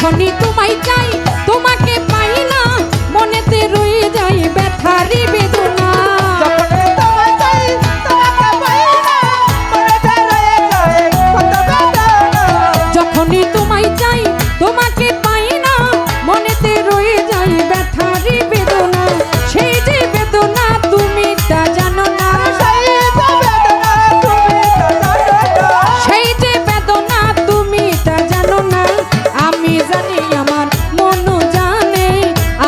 যখনই তোমায় চাই তোমাকে পাই না মনেতে রয়ে যায় ব্যথারি বেদনা যখনই তোমায় চাই তোমাকে পাই না মনেতে রয়ে যায় কত বেদনা যখনই তোমায় চাই তোমাকে পাই না মনেতে রয়ে যায় ব্যথারি বেদনা সেই যে বেদনা তুমি তা জানো না সেই যে বেদনা তুমি তা জানো না আমি জানি আমার মন জানে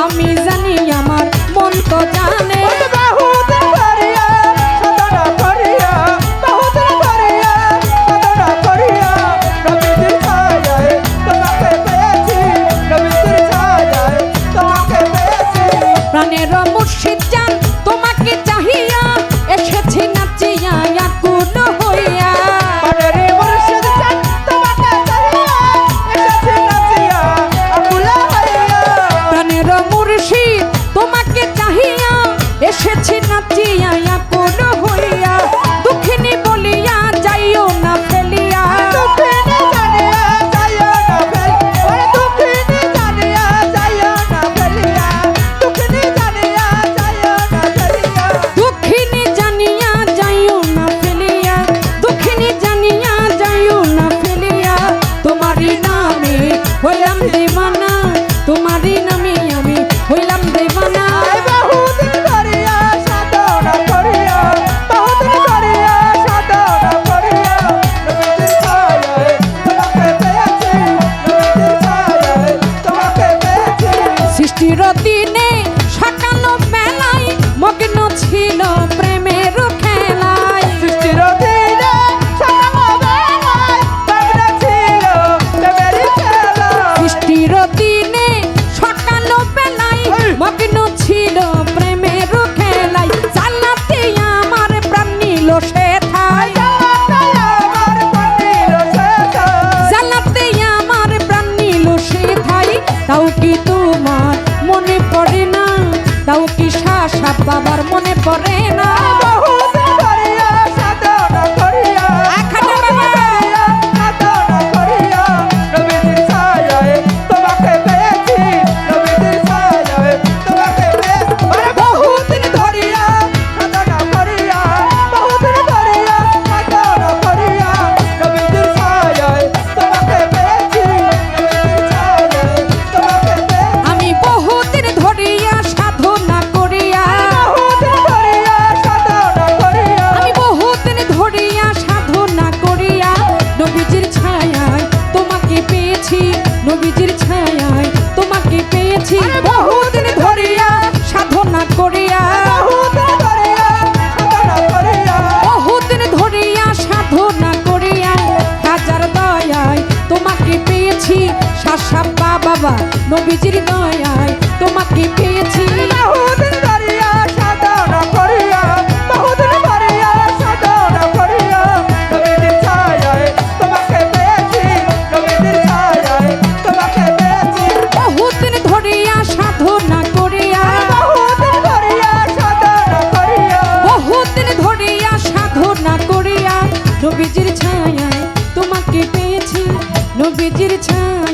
আমি জানি আমার মন তো জানে প্রাণের মুর্শিদ জান তোমাকে চাহিয়া এসেছি নাচিয়া আকুল হইয়া প্রাণের মুর্শিদ জান তোমাকে চাহিয়া এসেছি নাচিয়া আকুল হইয়া প্রাণের মুর্শিদ তোমাকে চাহিয়া এসেছি নাচিয়া আকুল হইয়া দুঃখিনী বলিয়া যাইও না ফেলিয়া দুঃখিনী জানিয়া যাইও না ফেলিয়া দুঃখিনী জানিয়া যাইও না ফেলিয়া দুঃখিনী জানিয়া যাইও না ফেলিয়া দুঃখিনী জানিয়া যাইও না ফেলিয়া দুঃখিনী জানিয়া যাইও না ফেলিয়া তোমারই নামে হইলাম দেওয়ানা তোমারই নামে আমি হইলাম দেওয়ানা বহুদিন ধরিয়া সাধনা করিয়া বহুদিন ধরিয়া সাধনা করিয়া নবীর ছায়ায় তোমাকে পেয়েছি নবীর ছায়ায় তোমাকে পেয়েছি সৃষ্টির দিনে সকাল বেলায় মগ্ন ছিল প্রেমের খেলায় সৃষ্টির দিনে সকালবেলায় মগ্ন ছিল প্রেমের খেলা সৃষ্টির দিনে সকাল বেলায় মগ্ন ছিল প্রেমের খেলায় জান্নাতে আমার প্রাণ নিল সে ঠাই জান্নাতে আমার প্রাণ নিল সে ঠাই তাও কি তোমার মনে পড়ে না তাও কি শাসা বাবার মনে পড়ে না আমি বহুদিন ধরিয়া সাধনা করিয়া আমি বহুদিন ধরিয়া সাধনা করিয়া নবীজির ছায়ায় তোমাকে পেয়েছি নবীজির ছায়ায় তোমাকে পেয়েছি বহুদিন ধরিয়া সাধনা করিয়া বহুদিন ধরিয়া সাধনা করিয়া হাজার দয়ায় তোমাকে পেয়েছি শাসাব্বা বাবা নবীজির দয়ায় তোমাকে পেয়েছি বহুদিন ধরিয়া সাধনা করিয়া বহুদিন ধরিয়া সাধনা করিয়া নবীজির ছায়ায় তোমাকে পেয়েছি নবীজির ছায়া